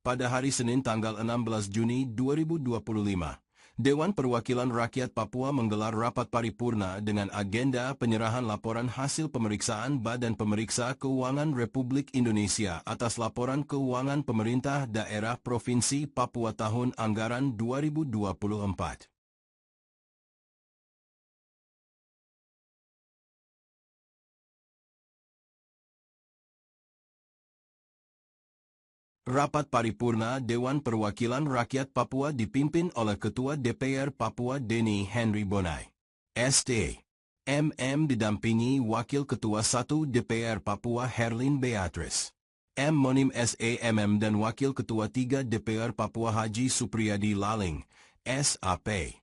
pada hari Senin tanggal 16 Juni 2025, Dewan Perwakilan Rakyat Papua menggelar rapat paripurna dengan agenda penyerahan laporan hasil pemeriksaan Badan Pemeriksa Keuangan Republik Indonesia atas laporan keuangan pemerintah daerah Provinsi Papua tahun anggaran 2024. Rapat paripurna Dewan Perwakilan Rakyat Papua dipimpin oleh Ketua DPR Papua Denny Henry Bonai, ST. MM didampingi Wakil Ketua 1 DPR Papua Herlin Beatrice, M. Monim SAMM dan Wakil Ketua 3 DPR Papua Haji Supriyadi Laling, SAP.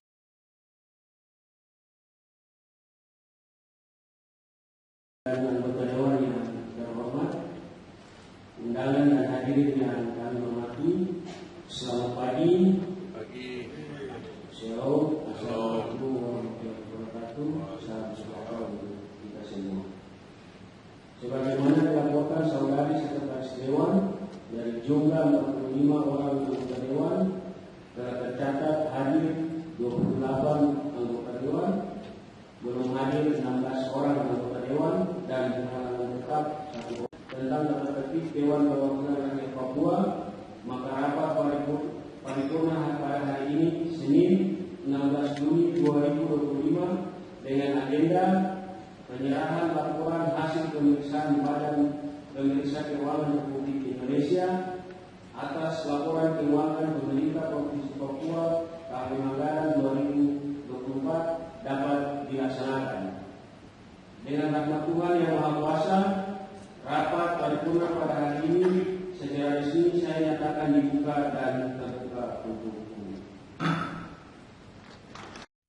Undangan dan hadirin yang kami hormati, selamat pagi. Assalamualaikum warahmatullahi wabarakatuh. Salam sejahtera untuk kita semua. Sebagaimana dilaporkan saudari Sekretaris Dewan, dari jumlah 45 orang anggota Dewan telah tercatat hadir 28 anggota Dewan, belum hadir 16 orang anggota Dewan, dan halangan tetap 1 orang. Tentang tata tertib Dewan Perwakilan Rakyat Papua, maka rapat paripurna pada hari ini Senin 16 Juni 2025 dengan agenda penyerahan laporan hasil pemeriksaan Badan Pemeriksa Keuangan Republik Indonesia atas laporan keuangan pemerintah Provinsi Papua tahun anggaran 2024 dapat dilaksanakan. Dengan rahmat Tuhan Yang Maha Kuasa, rapat paripurna pada hari ini secara resmi saya nyatakan dibuka dan terbuka untuk umum.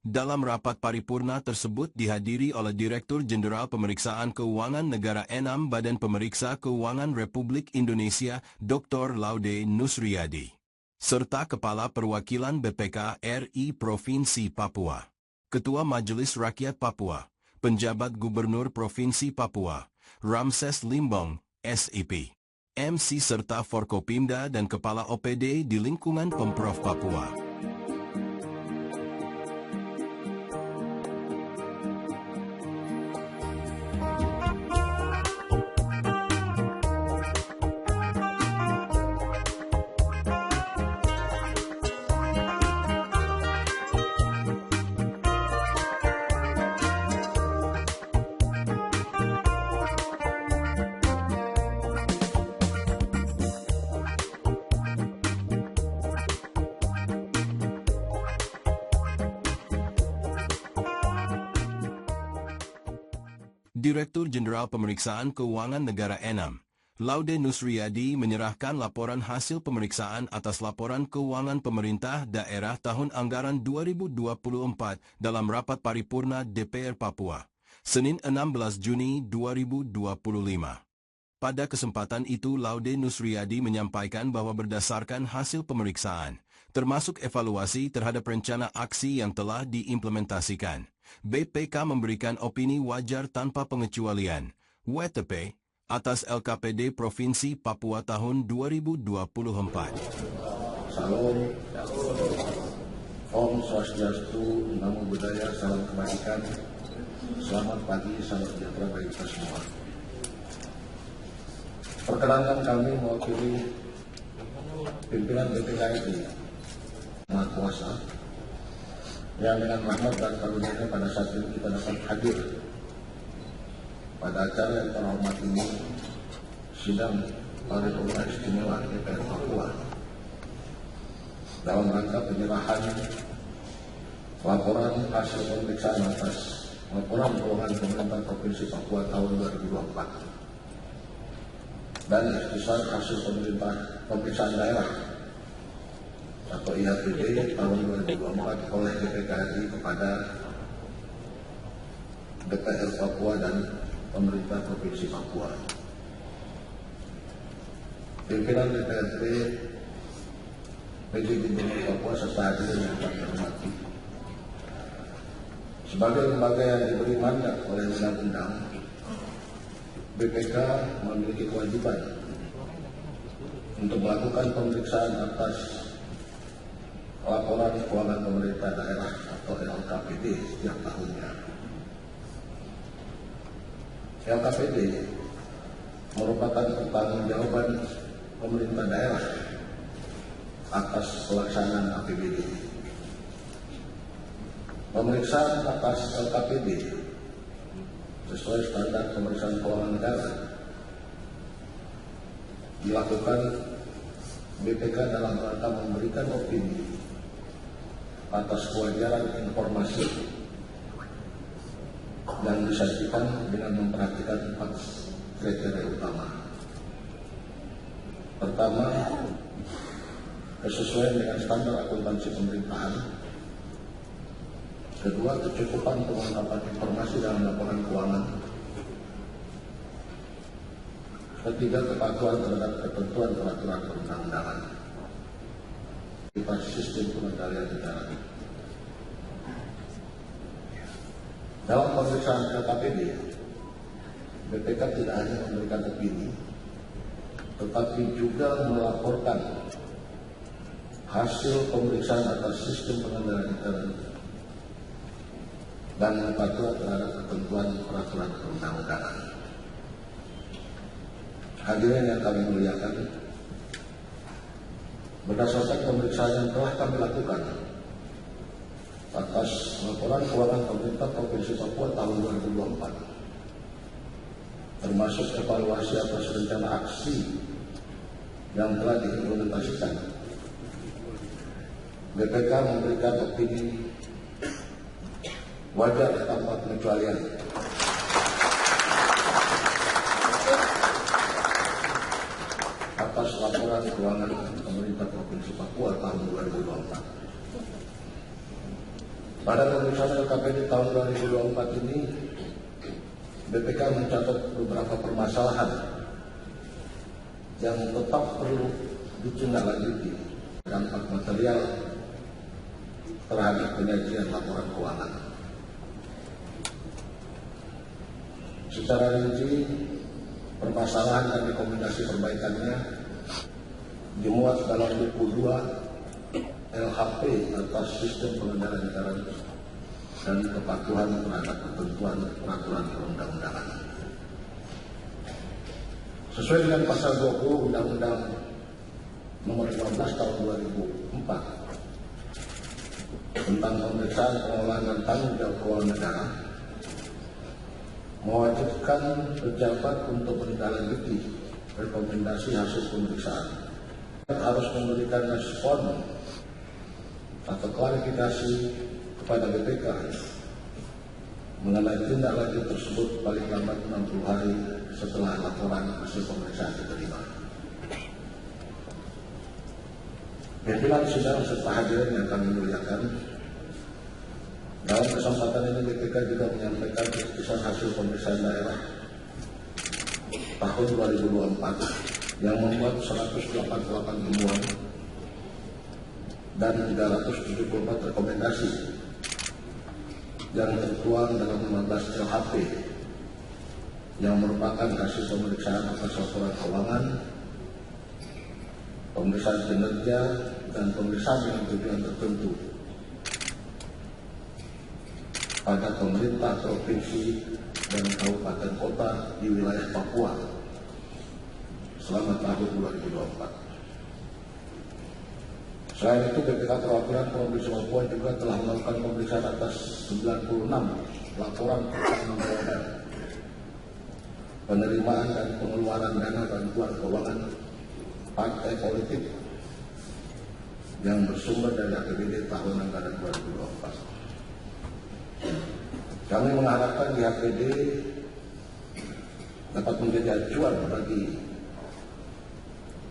Dalam rapat paripurna tersebut dihadiri oleh Direktur Jenderal Pemeriksaan Keuangan Negara Enam Badan Pemeriksa Keuangan Republik Indonesia Dr. Laude Nusriyadi, serta Kepala Perwakilan BPK RI Provinsi Papua, Ketua Majelis Rakyat Papua, Penjabat Gubernur Provinsi Papua, Ramses Limbong, SIP, MC serta Forkopimda dan Kepala OPD di lingkungan Pemprov Papua. Direktur Jenderal Pemeriksaan Keuangan Negara Enam, Laude Nusriyadi menyerahkan laporan hasil pemeriksaan atas laporan keuangan pemerintah daerah tahun anggaran 2024 dalam rapat paripurna DPR Papua, Senin 16 Juni 2025. Pada kesempatan itu Laude Nusriyadi menyampaikan bahwa berdasarkan hasil pemeriksaan, termasuk evaluasi terhadap rencana aksi yang telah diimplementasikan, BPK memberikan opini wajar tanpa pengecualian, WTP, atas LKPD Provinsi Papua tahun 2024. Salam, Om Swastiastu, Namo Buddhaya, salam kebajikan, selamat pagi, salam sejahtera bagi kita semua. Perkenankan kami mewakili pimpinan BPK RI Maha Kuasa yang dengan rahmat dan karunia pada saat ini kita dapat hadir pada acara yang terhormat ini, sidang paripurna istimewa DPR Papua dalam rangka penyerahan laporan hasil pemeriksaan atas laporan keuangan pemerintah Provinsi Papua tahun 2024 dan ikhtisar hasil pemeriksaan daerah atau IHPD tahun 2024 oleh BPK RI kepada DPR Papua dan pemerintah Provinsi Papua. Pimpinan DPRD, PJ Gubernur Papua serta hadirin yang kami hormati. Sebagai lembaga yang diberi mandat oleh undang-undang, BPK memiliki kewajiban untuk melakukan pemeriksaan atas laporan keuangan pemerintah daerah atau LKPD setiap tahunnya. LKPD merupakan pertanggungjawaban pemerintah daerah atas pelaksanaan APBD. Pemeriksaan atas LKPD sesuai standar pemeriksaan keuangan negara dilakukan BPK dalam rangka memberikan opini atas kewajaran informasi dan disajikan dengan memperhatikan 4 kriteria utama. Pertama, kesesuaian dengan standar akuntansi pemerintahan. Kedua, kecukupan pengungkapan informasi dalam laporan keuangan. Ketiga, kepatuhan terhadap ketentuan peraturan perundang-undangan. Sistem pengendalian negara. Dalam pemeriksaan LKPD, BPK tidak hanya memberikan opini, tetapi juga melaporkan hasil pemeriksaan atas sistem pengendalian negara dan kepatuhan terhadap ketentuan peraturan perundang-undangan. Hadirin yang kami muliakan, berdasarkan pemeriksaan yang telah kami lakukan atas laporan keuangan pemerintah Provinsi Papua tahun 2024, termasuk evaluasi atas rencana aksi yang telah diimplementasikan, BPK memberikan opini wajar tanpa pengecualian atas laporan keuangan pemerintah Provinsi Papua tahun 2024. Pada pemeriksaan LKPD tahun 2024 ini, BPK mencatat beberapa permasalahan yang tetap perlu ditindaklanjuti dampak material terhadap penyajian laporan keuangan. Secara rinci, permasalahan dan rekomendasi perbaikannya dimuat dalam buku 2 LHP atas sistem pengendalian negara dan kepatuhan terhadap ketentuan peraturan perundang-undangan. Sesuai dengan pasal 20 Undang-Undang Nomor 15 Tahun 2004 tentang pemeriksaan pengelolaan dan tanggung jawab keuangan negara, mewajibkan pejabat untuk menindaklanjuti rekomendasi hasil pemeriksaan, harus memberikan respon atau klarifikasi kepada BPK mengenai tindak lanjut tersebut paling lambat 60 hari setelah laporan hasil pemeriksaan diterima. Pimpinan sidang serta hadirin yang kami muliakan, dalam kesempatan ini BPK juga menyampaikan keputusan hasil pemeriksaan daerah tahun 2024 yang membuat 188 temuan dan 374 rekomendasi yang tertuang dalam 15 LHP yang merupakan hasil pemeriksaan atas laporan keuangan, pemeriksaan kinerja, dan pemeriksaan dengan tujuan tertentu pada pemerintah provinsi dan kabupaten kota di wilayah Papua selama tahun 2024. Selain itu, BPK Perwakilan Provinsi Papua juga telah melakukan pemeriksaan atas 96 laporan pertanggungjawaban penerimaan dan pengeluaran dana bantuan keuangan partai politik yang bersumber dari APBD tahun anggaran 2024. Kami mengharapkan di APBD dapat menjadi acuan bagi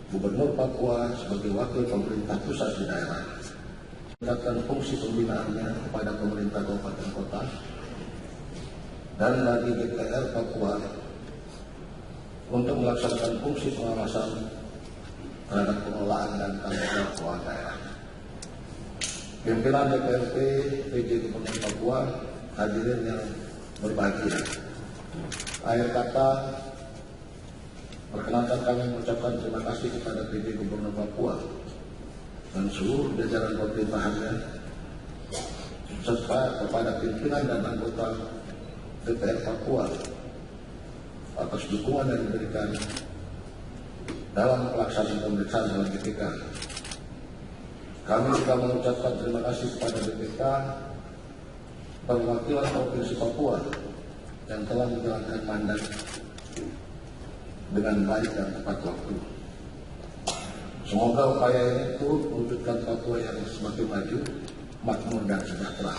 Gubernur Papua sebagai wakil pemerintah pusat di daerah, meningkatkan fungsi pembinaannya kepada pemerintah kabupaten kota, dan bagi DPR Papua untuk melaksanakan fungsi pengawasan terhadap pengelolaan dan tanggung jawab keuangan daerah. Pimpinan DPRD PJ Gubernur Papua, hadirin yang berbahagia. Akhir kata, Perkenankan kami mengucapkan terima kasih kepada PJ Gubernur Papua dan seluruh jajaran pemerintahannya, serta kepada pimpinan dan anggota DPR Papua atas dukungan yang diberikan dalam pelaksanaan pemeriksaan dalam BPK. Kami juga mengucapkan terima kasih kepada BPK, perwakilan Provinsi Papua yang telah menjalankan mandat dengan baik dan tepat waktu. Semoga upaya ini turut mewujudkan Papua yang semakin maju, makmur dan sejahtera.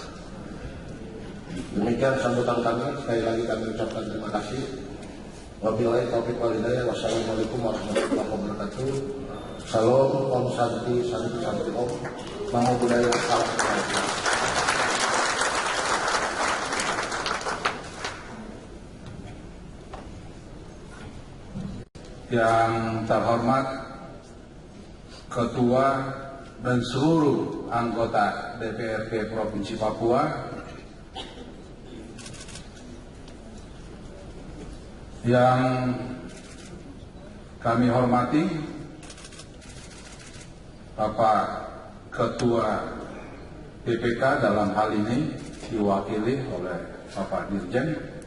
Demikian sambutan kami. Sekali lagi kami ucapkan terima kasih. Wabillahi taufiq wal hidayah. Wassalamualaikum warahmatullahi wabarakatuh. Salam, Om Santi, Santi Santi Om. Namo Buddhaya, salam kebajikan. Yang terhormat Ketua dan seluruh anggota DPRD Provinsi Papua, yang kami hormati Bapak Ketua BPK, dalam hal ini diwakili oleh Bapak Dirjen,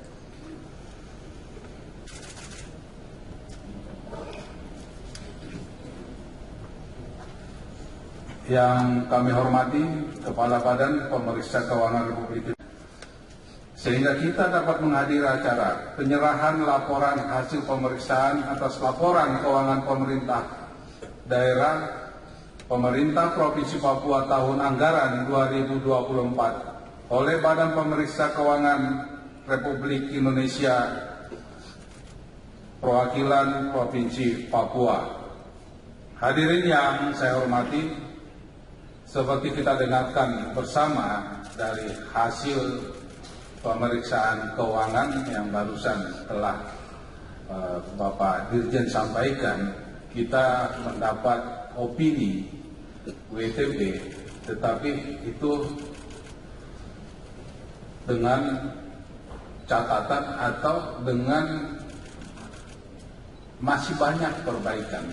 yang kami hormati Kepala Badan Pemeriksa Keuangan Republik Indonesia, sehingga kita dapat menghadiri acara penyerahan laporan hasil pemeriksaan atas laporan keuangan pemerintah daerah Pemerintah Provinsi Papua tahun anggaran 2024 oleh Badan Pemeriksa Keuangan Republik Indonesia perwakilan Provinsi Papua. Hadirin yang saya hormati, seperti kita dengarkan bersama dari hasil pemeriksaan keuangan yang barusan telah Bapak Dirjen sampaikan, kita mendapat opini WTP, tetapi itu dengan catatan atau dengan masih banyak perbaikan.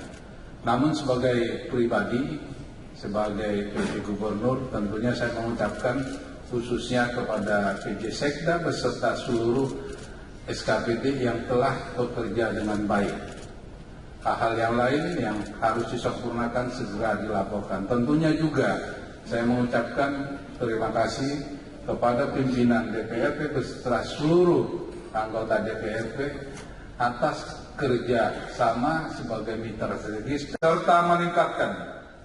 Namun sebagai pribadi, sebagai PJ Gubernur, tentunya saya mengucapkan khususnya kepada PJ Sekda beserta seluruh SKPD yang telah bekerja dengan baik. Hal-hal yang lain yang harus disempurnakan segera dilaporkan. Tentunya juga saya mengucapkan terima kasih kepada pimpinan DPRD beserta seluruh anggota DPRD atas kerja sama sebagai mitra strategis serta meningkatkan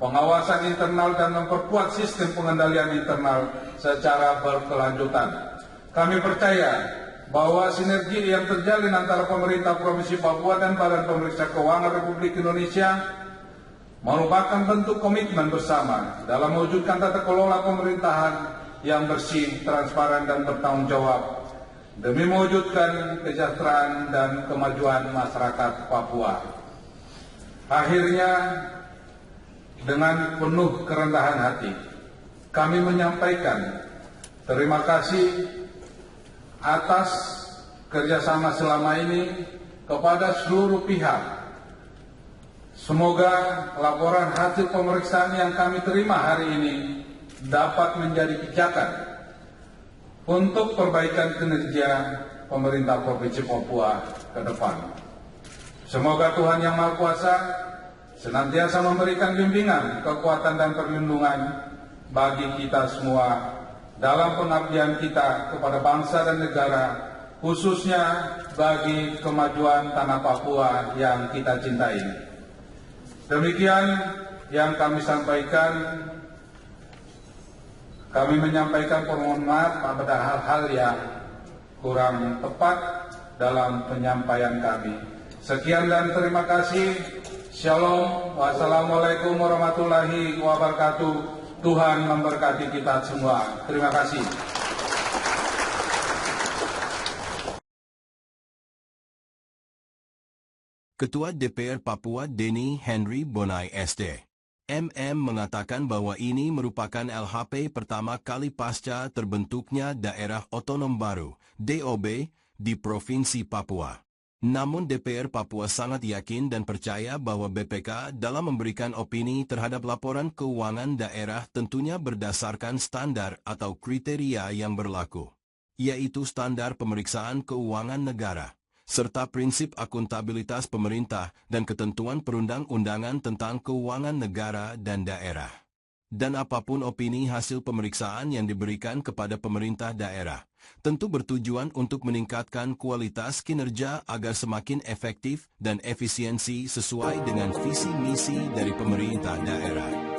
pengawasan internal dan memperkuat sistem pengendalian internal secara berkelanjutan. Kami percaya bahwa sinergi yang terjalin antara pemerintah Provinsi Papua dan Badan Pemeriksa Keuangan Republik Indonesia merupakan bentuk komitmen bersama dalam mewujudkan tata kelola pemerintahan yang bersih, transparan, dan bertanggung jawab demi mewujudkan kesejahteraan dan kemajuan masyarakat Papua. Akhirnya, dengan penuh kerendahan hati, kami menyampaikan terima kasih atas kerjasama selama ini kepada seluruh pihak. Semoga laporan hasil pemeriksaan yang kami terima hari ini dapat menjadi pijakan untuk perbaikan kinerja pemerintah Provinsi Papua ke depan. Semoga Tuhan Yang Maha Kuasa senantiasa memberikan bimbingan, kekuatan, dan perlindungan bagi kita semua dalam pengabdian kita kepada bangsa dan negara, khususnya bagi kemajuan tanah Papua yang kita cintai. Demikian yang kami sampaikan. Kami menyampaikan permohonan maaf pada hal-hal yang kurang tepat dalam penyampaian kami. Sekian dan terima kasih. Shalom. Wassalamualaikum warahmatullahi wabarakatuh. Tuhan memberkati kita semua. Terima kasih. Ketua DPR Papua Denny Henry Bonai SD. MM mengatakan bahwa ini merupakan LHP pertama kali pasca terbentuknya Daerah Otonom Baru, DOB, di Provinsi Papua. Namun DPR Papua sangat yakin dan percaya bahwa BPK dalam memberikan opini terhadap laporan keuangan daerah tentunya berdasarkan standar atau kriteria yang berlaku, yaitu standar pemeriksaan keuangan negara, serta prinsip akuntabilitas pemerintah dan ketentuan perundang-undangan tentang keuangan negara dan daerah. Dan apapun opini hasil pemeriksaan yang diberikan kepada pemerintah daerah, tentu bertujuan untuk meningkatkan kualitas kinerja agar semakin efektif dan efisiensi sesuai dengan visi misi dari pemerintah daerah.